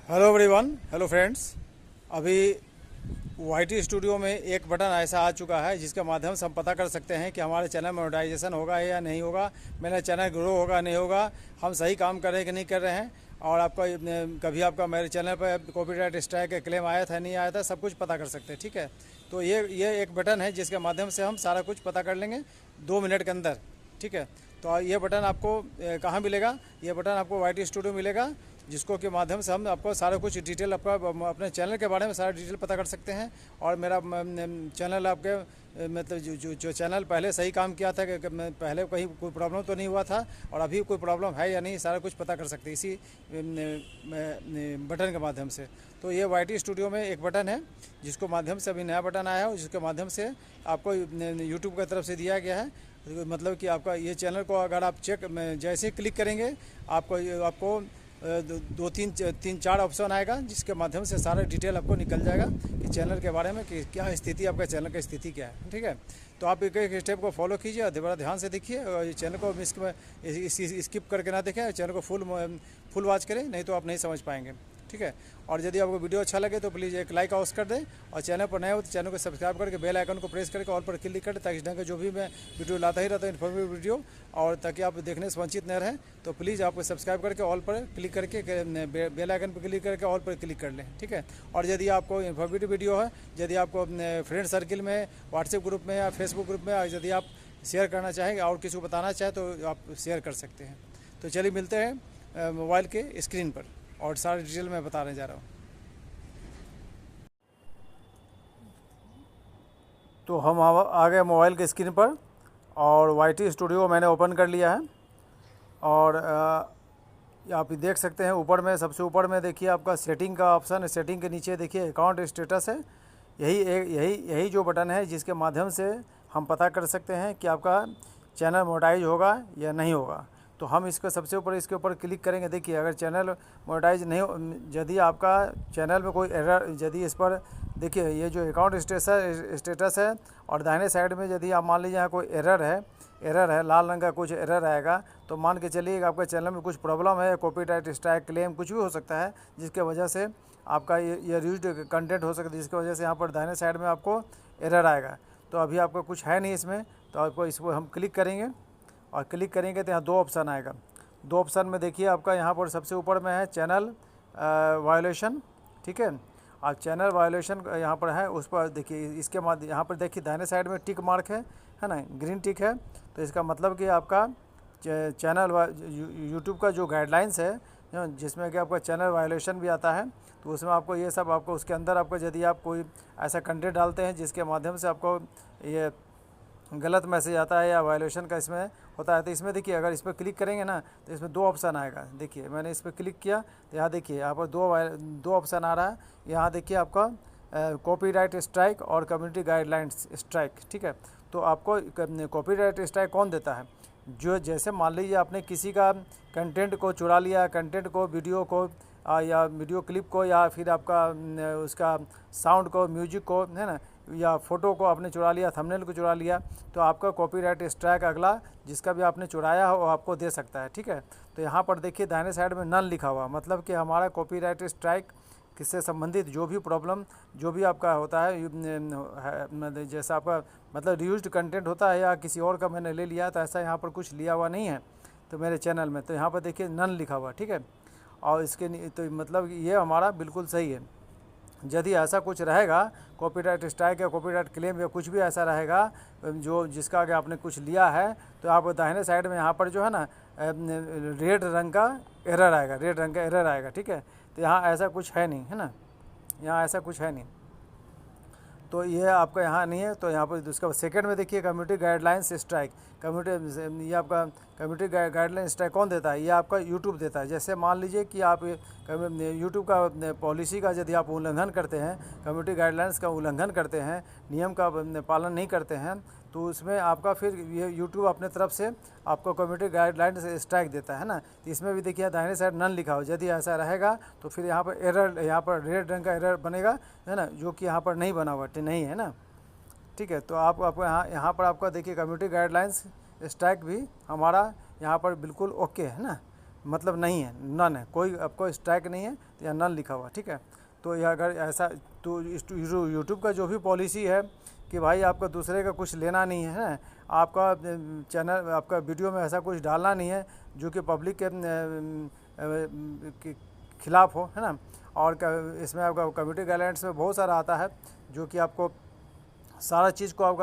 Hello everyone, hello friends. अभी YT studio में एक बटन ऐसा आ चुका है जिसके माध्यम से हम पता कर सकते हैं कि हमारे चैनल मोनेटाइजेशन होगा या नहीं होगा, मेरा चैनल ग्रो होगा नहीं होगा, हम सही काम कर रहे हैं कि नहीं कर रहे हैं, और आपका कभी आपका मेरे चैनल पर कॉपीराइट स्ट्राइक का क्लेम आया था नहीं आया था, सब कुछ पता कर सकते हैं। ठीक है, तो ये एक बटन है जिसके माध्यम से हम सारा कुछ पता कर लेंगे 2 मिनट के अंदर। ठीक है, तो ये बटन आपको कहाँ मिलेगा? ये बटन आपको वाईटी स्टूडियो मिलेगा, जिसको के माध्यम से हम आपको सारा कुछ डिटेल आपका अपने चैनल के बारे में सारा डिटेल पता कर सकते हैं। और मेरा चैनल आपके मतलब जो चैनल पहले सही काम किया था कि पहले कहीं कोई प्रॉब्लम तो नहीं हुआ था, और अभी कोई प्रॉब्लम है या नहीं, सारा कुछ पता कर सकते हैं इसी बटन के माध्यम से। तो ये वाईटी स्टूडियो में एक बटन है जिसको माध्यम से अभी नया बटन आया है, जिसके माध्यम से आपको यूट्यूब की तरफ से दिया गया है। मतलब कि आपका ये चैनल को अगर आप जैसे ही क्लिक करेंगे आपको दो तीन चार ऑप्शन आएगा, जिसके माध्यम से सारा डिटेल आपको निकल जाएगा कि चैनल के बारे में कि क्या स्थिति, आपका चैनल की स्थिति क्या है। ठीक है, तो आप एक एक स्टेप को फॉलो कीजिए और बड़ा ध्यान से देखिए, और चैनल को स्किप करके ना देखें, चैनल को फुल वॉच करें, नहीं तो आप नहीं समझ पाएंगे। ठीक है, और यदि आपको वीडियो अच्छा लगे तो प्लीज़ एक लाइक अवश्य कर दें, और चैनल पर नए हो तो चैनल को सब्सक्राइब करके बेल आइकन को प्रेस करके ऑल पर क्लिक करें, ताकि इस ढंग का जो भी मैं वीडियो लाता ही रहता हूँ इन्फॉर्मेटिव वीडियो, और ताकि आप देखने से वंचित न रहें, तो प्लीज़ आपको सब्सक्राइब करके ऑल पर क्लिक करके बेल आइकन पर क्लिक करके ऑल पर क्लिक कर लें। ठीक है, और यदि आपको इन्फॉर्मेटिव वीडियो है, यदि आपको अपने फ्रेंड सर्किल में, व्हाट्सएप ग्रुप में या फेसबुक ग्रुप में, यदि आप शेयर करना चाहेंगे और किसी को बताना चाहें तो आप शेयर कर सकते हैं। तो चलिए मिलते हैं मोबाइल के स्क्रीन पर, और सारी डिटेल मैं बताने जा रहा हूँ। तो हम आ गए मोबाइल के स्क्रीन पर, और वाईटी स्टूडियो मैंने ओपन कर लिया है। और आप देख सकते हैं ऊपर में, सबसे ऊपर में देखिए आपका सेटिंग का ऑप्शन है। सेटिंग के नीचे देखिए अकाउंट स्टेटस है। यही जो बटन है जिसके माध्यम से हम पता कर सकते हैं कि आपका चैनल मोनेटाइज होगा या नहीं होगा। तो हम इसको सबसे ऊपर इसके ऊपर क्लिक करेंगे। देखिए अगर चैनल मोनेटाइज नहीं हो, यदि आपका चैनल में कोई एरर, यदि इस पर देखिए ये जो अकाउंट स्टेटस है, और दाहिने साइड में यदि आप मान लीजिए यहाँ कोई एरर है, लाल रंग का कुछ एरर आएगा, तो मान के चलिए आपका चैनल में कुछ प्रॉब्लम है, कॉपीराइट स्ट्राइक क्लेम कुछ भी हो सकता है, जिसके वजह से आपका ये यूज्ड कंटेंट हो सकता है, जिसकी वजह से यहाँ पर दाहिने साइड में आपको एरर आएगा। तो अभी आपको कुछ है नहीं इसमें, तो आपको इसको हम क्लिक करेंगे, और क्लिक करेंगे तो यहाँ 2 ऑप्शन आएगा। 2 ऑप्शन में देखिए आपका यहाँ पर सबसे ऊपर में है चैनल वायोलेशन। ठीक है, और चैनल वायोलेशन यहाँ पर है, उस पर देखिए इसके बाद यहाँ पर देखिए दाहिने साइड में टिक मार्क है ना, ग्रीन टिक है। तो इसका मतलब कि आपका चैनल यूट्यूब का जो गाइडलाइंस है, जिसमें कि आपका चैनल वायोलेशन भी आता है, तो उसमें आपको ये सब आपको उसके अंदर आपको यदि आप कोई ऐसा कंटेंट डालते हैं जिसके माध्यम से आपको ये गलत मैसेज आता है या वायोलेशन का इसमें होता है, तो इसमें देखिए अगर इस पर क्लिक करेंगे ना, तो इसमें 2 ऑप्शन आएगा। देखिए मैंने इस पर क्लिक किया तो यहाँ देखिए यहाँ पर दो ऑप्शन आ रहा है। यहाँ देखिए आपका कॉपीराइट स्ट्राइक और कम्युनिटी गाइडलाइंस स्ट्राइक। ठीक है, तो आपको कॉपीराइट स्ट्राइक कौन देता है? जो जैसे मान लीजिए आपने किसी का कंटेंट को चुरा लिया, कंटेंट को, वीडियो को या वीडियो क्लिप को, या फिर आपका उसका साउंड को, म्यूजिक को, है ना, या फ़ोटो को आपने चुरा लिया, थंबनेल को चुरा लिया, तो आपका कॉपीराइट स्ट्राइक अगला जिसका भी आपने चुराया हो वो आपको दे सकता है। ठीक है, तो यहाँ पर देखिए दाहिने साइड में नन लिखा हुआ, मतलब कि हमारा कॉपीराइट स्ट्राइक किससे संबंधित जो भी प्रॉब्लम, जो भी आपका होता है, जैसा आपका मतलब रीयूज्ड कंटेंट होता है या किसी और का मैंने ले लिया, तो ऐसा यहाँ पर कुछ लिया हुआ नहीं है तो मेरे चैनल में, तो यहाँ पर देखिए नन लिखा हुआ। ठीक है, और इसके तो मतलब ये हमारा बिल्कुल सही है। यदि ऐसा कुछ रहेगा, कॉपीराइट स्ट्राइक या कॉपीराइट क्लेम या कुछ भी ऐसा रहेगा जो जिसका आगे आपने कुछ लिया है, तो आप दाहिने साइड में यहाँ पर जो है ना रेड रंग का एरर आएगा, रेड रंग का एरर आएगा। ठीक है, तो यहाँ ऐसा कुछ है नहीं, है ना, यहाँ ऐसा कुछ है नहीं, तो ये आपका यहाँ नहीं है। तो यहाँ पर उसका सेकंड में देखिए कम्युनिटी गाइडलाइंस स्ट्राइक, ये आपका कम्युनिटी गाइडलाइन स्ट्राइक कौन देता है? ये आपका यूट्यूब देता है। जैसे मान लीजिए कि आप यूट्यूब का पॉलिसी का यदि आप उल्लंघन करते हैं, कम्युनिटी गाइडलाइंस का उल्लंघन करते हैं, नियम का पालन नहीं करते हैं, तो उसमें आपका फिर ये यूट्यूब अपने तरफ से आपको कम्युनिटी गाइडलाइंस स्ट्राइक देता है ना। तो इसमें भी देखिए दाहिने साइड नन लिखा हो, यदि ऐसा रहेगा तो फिर यहाँ पर एरर, यहाँ पर रेड रंग का एरर बनेगा, है ना, जो कि यहाँ पर नहीं बना हुआ, नहीं है ना। ठीक है, तो आपको यहाँ पर आपका देखिए कम्युनिटी गाइडलाइंस स्ट्राइक भी हमारा यहाँ पर बिल्कुल ओके है ना, मतलब नहीं है, नन है, कोई आपको स्ट्राइक नहीं है, तो यहाँ नन लिखा हुआ, ठीक है। तो यह अगर ऐसा तो यूट्यूब का जो भी पॉलिसी है कि भाई आपका दूसरे का कुछ लेना नहीं है, आपका चैनल आपका वीडियो में ऐसा कुछ डालना नहीं है जो कि पब्लिक के खिलाफ हो, है ना। और इसमें आपका कम्युनिटी गाइडलाइंस में बहुत सारा आता है जो कि आपको सारा चीज़ को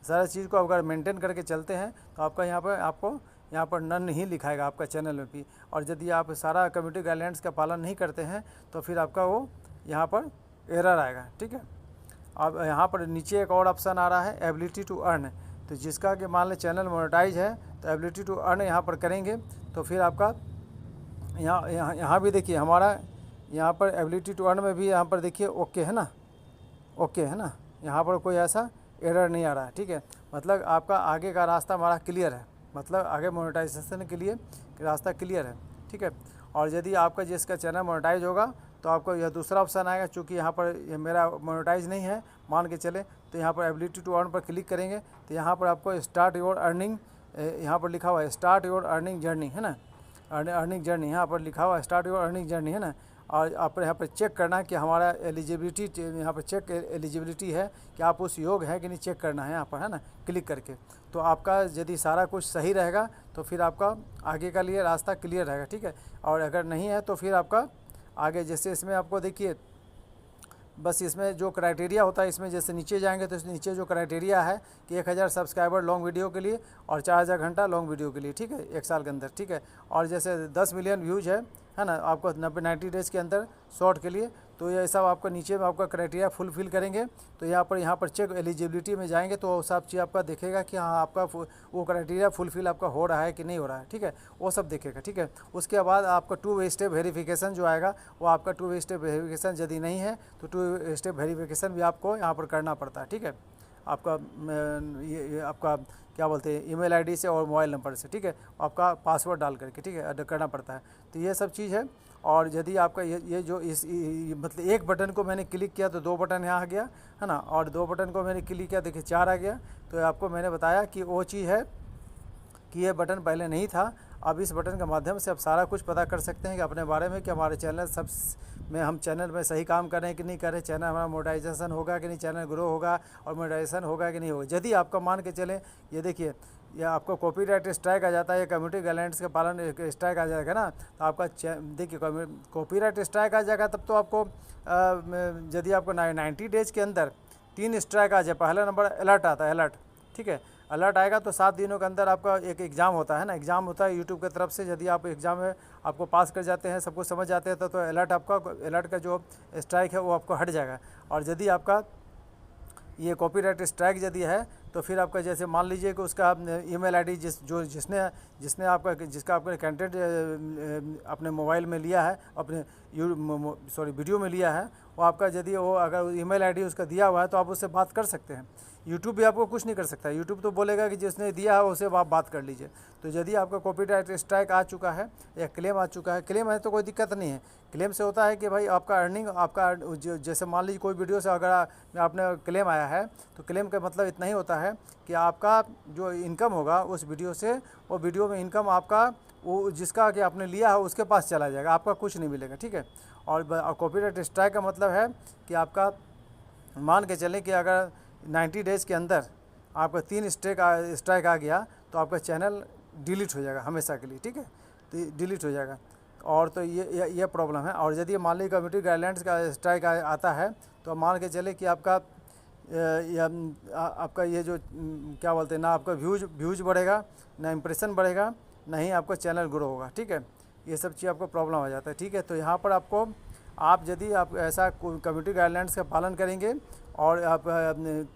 सारा चीज़ को अगर मेंटेन करके चलते हैं तो आपका यहाँ पर नन ही लिखाएगा आपका चैनल में भी। और यदि आप सारा कम्युनिटी गाइडलाइंस का पालन नहीं करते हैं तो फिर आपका वो यहाँ पर एरर आएगा, ठीक है। अब यहाँ पर नीचे एक और ऑप्शन आ रहा है एबिलिटी टू अर्न, तो जिसका कि मान लें चैनल मोनेटाइज है तो एबिलिटी टू अर्न यहाँ पर करेंगे तो फिर आपका यहाँ भी देखिए हमारा यहाँ पर एबिलिटी टू अर्न में भी यहाँ पर देखिए ओके है ना, ओके है ना, यहाँ पर कोई ऐसा एरर नहीं आ रहा है, ठीक है। मतलब आपका आगे का रास्ता हमारा क्लियर है, मतलब आगे मोनेटाइजेशन के लिए रास्ता क्लियर है, ठीक है। और यदि आपका जिसका चैनल मोनेटाइज होगा तो आपको यह दूसरा ऑप्शन आएगा, चूँकि यहाँ पर मेरा मोनेटाइज नहीं है मान के चले, तो यहाँ पर एबिलिटी टू अर्न पर क्लिक करेंगे तो यहाँ पर आपको स्टार्ट योर अर्निंग, यहाँ पर लिखा हुआ है स्टार्ट योर अर्निंग जर्नी, है ना, अर्निंग जर्नी यहाँ पर लिखा हुआ है स्टार्ट योर अर्निंग जर्नी, है ना। और आप यहाँ पर चेक करना है कि हमारा एलिजिबिलिटी, यहाँ पर चेक एलिजिबिलिटी है कि आप उस योग्य है कि नहीं, चेक करना है यहाँ पर, है ना, क्लिक करके। तो आपका यदि सारा कुछ सही रहेगा तो फिर आपका आगे का लिए रास्ता क्लियर रहेगा, ठीक है। और अगर नहीं है तो फिर आपका आगे जैसे इसमें आपको देखिए बस इसमें जो क्राइटेरिया होता है, इसमें जैसे नीचे जाएंगे तो इस नीचे जो क्राइटेरिया है कि 1000 सब्सक्राइबर लॉन्ग वीडियो के लिए और 4000 घंटा लॉन्ग वीडियो के लिए, ठीक है, 1 साल के अंदर, ठीक है। और जैसे 10 मिलियन व्यूज है ना, आपको 90 डेज़ के अंदर शॉर्ट के लिए, तो ये सब आपका नीचे में आपका क्राइटेरिया फुलफिल करेंगे तो यहाँ पर चेक एलिजिबिलिटी में जाएंगे तो सब चीज़ आपका देखेगा कि हाँ आपका वो क्राइटेरिया फुलफिल आपका हो रहा है कि नहीं हो रहा है, ठीक है, वो सब देखेगा, ठीक है। उसके बाद आपका 2 वे स्टेप वेरिफिकेशन जो आएगा वो आपका 2 वे स्टेप वेरिफिकेशन यदि नहीं है तो 2 वे स्टेप वेरिफिकेशन भी आपको यहाँ पर करना पड़ता है, ठीक है। आपका ये आपका क्या बोलते हैं ईमेल आईडी से और मोबाइल नंबर से, ठीक है, आपका पासवर्ड डाल करके, ठीक है, करना पड़ता है। तो ये सब चीज़ है। और यदि आपका ये जो मतलब एक बटन को मैंने क्लिक किया तो 2 बटन यहाँ आ गया, है ना, और 2 बटन को मैंने क्लिक किया देखिए 4 आ गया। तो आपको मैंने बताया कि वो चीज़ है कि ये बटन पहले नहीं था। अब इस बटन के माध्यम से आप सारा कुछ पता कर सकते हैं कि अपने बारे में कि हमारे चैनल सब में हम चैनल में सही काम कर रहे हैं कि नहीं कर रहे, चैनल हमारा मोनेटाइजेशन होगा कि नहीं, चैनल ग्रो होगा और मोनेटाइजेशन होगा कि नहीं होगा। यदि आपका मान के चलें ये देखिए या आपको कॉपीराइट स्ट्राइक आ जाता है या कम्युनिटी गाइडलाइंस का पालन स्ट्राइक आ जाएगा ना, तो आपका देखिए कॉपीराइट स्ट्राइक आ जाएगा तब तो आपको यदि आपको 90 डेज़ के अंदर 3 स्ट्राइक आ जाए, पहला नंबर अलर्ट आता है, अलर्ट, ठीक है, अलर्ट आएगा तो 7 दिनों के अंदर आपका एक एग्ज़ाम होता है ना, एग्ज़ाम होता है यूट्यूब की तरफ से। यदि आप एग्ज़ाम में आपको पास कर जाते हैं, सब कुछ समझ जाते हैं तो अलर्ट आपका अलर्ट का जो स्ट्राइक है वो आपको हट जाएगा। और यदि आपका ये कॉपीराइट स्ट्राइक यदि है तो फिर आपका जैसे मान लीजिए कि उसका ईमेल आईडी जिसने आपका जिसका आपने कंटेंट अपने मोबाइल में लिया है, अपने वीडियो में लिया है, वो आपका यदि वो अगर ईमेल आईडी उसका दिया हुआ है तो आप उससे बात कर सकते हैं। यूट्यूब भी आपको कुछ नहीं कर सकता, यूट्यूब तो बोलेगा कि जिसने दिया है उससे आप बात कर लीजिए। तो यदि आपका कॉपीराइट स्ट्राइक आ चुका है या क्लेम आ चुका है, क्लेम है तो कोई दिक्कत नहीं है। क्लेम से होता है कि भाई आपका अर्निंग आपका जैसे मान लीजिए कोई वीडियो से अगर आपने क्लेम आया है तो क्लेम का मतलब इतना ही होता है कि आपका जो इनकम होगा उस वीडियो से, वो वीडियो में इनकम आपका वो जिसका कि आपने लिया है उसके पास चला जाएगा, आपका कुछ नहीं मिलेगा, ठीक है। और कॉपीराइट स्ट्राइक का मतलब है कि आपका मान के चलें कि अगर 90 डेज़ के अंदर आपका 3 स्ट्राइक आ गया तो आपका चैनल डिलीट हो जाएगा हमेशा के लिए, ठीक है, तो डिलीट हो जाएगा। और तो ये प्रॉब्लम है। और यदि मान लीजिए कम्युनिटी गाइडलाइंस का स्ट्राइक आता है तो मान के चले कि आपका आपका ये जो क्या बोलते हैं ना, आपका व्यूज बढ़ेगा ना, इंप्रेशन बढ़ेगा, ना ही आपका चैनल ग्रो होगा, ठीक है। ये सब चीज़ आपको प्रॉब्लम हो जाता है, ठीक है। तो यहाँ पर आपको आप यदि आप ऐसा कम्युनिटी गाइडलाइंस का पालन करेंगे और आप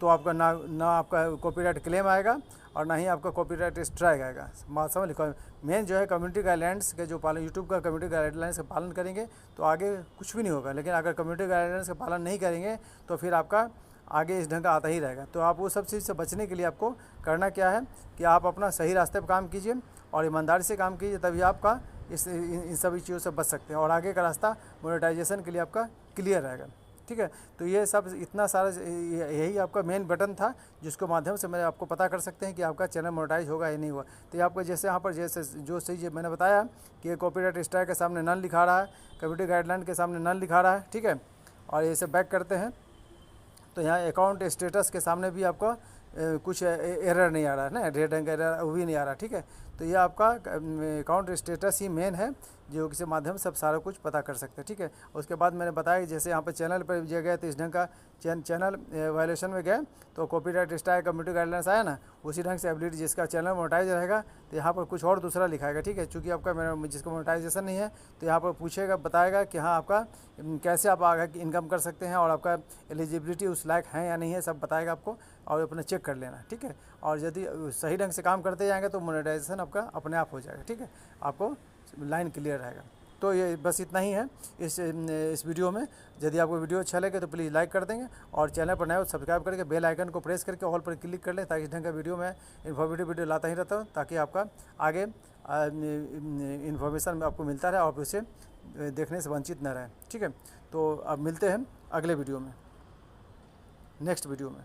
तो आपका ना आपका कॉपीराइट क्लेम आएगा और ना ही आपका कॉपीराइट स्ट्राइक आएगा। बात समझ लिखो, मेन जो है कम्युनिटी गाइडलाइंस के जो पालन, यूट्यूब का कम्युनिटी गाइडलाइंस का पालन करेंगे तो आगे कुछ भी नहीं होगा। लेकिन अगर कम्युनिटी गाइडलाइंस का पालन नहीं करेंगे तो फिर आपका आगे इस ढंग का आता ही रहेगा। तो आप वो सब चीज़ से बचने के लिए आपको करना क्या है कि आप अपना सही रास्ते पर काम कीजिए और ईमानदारी से काम कीजिए, तभी आपका इन सभी चीज़ों से बच सकते हैं और आगे का रास्ता मोनेटाइजेशन के लिए आपका क्लियर रहेगा। ठीक है। तो ये सब इतना सारा यही आपका मेन बटन था जिसके माध्यम से मैं आपको पता कर सकते हैं कि आपका चैनल मोनेटाइज होगा या नहीं हुआ। तो ये आपको जैसे यहाँ पर जैसे जो सही मैंने बताया कि कॉपीराइट स्ट्राइक के सामने नन लिखा रहा है, कम्युनिटी गाइडलाइन के सामने नन लिखा रहा है, ठीक है। और इसे बैक करते हैं तो यहाँ अकाउंट स्टेटस के सामने भी आपका कुछ एरर नहीं आ रहा है ना, रेड रंग का एरर वो भी नहीं आ रहा, ठीक है। तो ये आपका अकाउंट स्टेटस ही मेन है जो किसी माध्यम से आप सारा कुछ पता कर सकते हैं, ठीक है। उसके बाद मैंने बताया कि जैसे यहाँ पर चैनल पर जो गए तो इस ढंग का चैनल वायलेशन में गए तो कॉपीराइट स्ट्राइक कम्युनिटी गाइडलाइंस आया ना, उसी ढंग से एबिलिटी जिसका चैनल मोनेटाइज रहेगा तो यहाँ पर कुछ और दूसरा लिखाएगा, ठीक है। चूँकि आपका जिसका मोनेटाइजेशन नहीं है तो यहाँ पर पूछेगा, बताएगा कि हाँ आपका कैसे आप आगे इनकम कर सकते हैं और आपका एलिजिबिलिटी उस लायक है या नहीं है, सब बताएगा आपको और अपना चेक कर लेना, ठीक है। और यदि सही ढंग से काम करते जाएंगे तो मोनेटाइजेशन आपका अपने आप हो जाएगा, ठीक है। आपको लाइन क्लियर रहेगा। तो ये बस इतना ही है इस वीडियो में। यदि आपको वीडियो अच्छा लगे तो प्लीज़ लाइक कर देंगे और चैनल पर नए हो सब्सक्राइब करके बेल आइकन को प्रेस करके ऑल पर क्लिक कर लें ताकि इस ढंग का वीडियो मैं इन्फॉर्मेटिव वीडियो लाता ही रहता हूँ ताकि आपका आगे इन्फॉर्मेशन आपको मिलता रहे और उसे देखने से वंचित न रहें, ठीक है। तो अब मिलते हैं अगले वीडियो में, नेक्स्ट वीडियो में।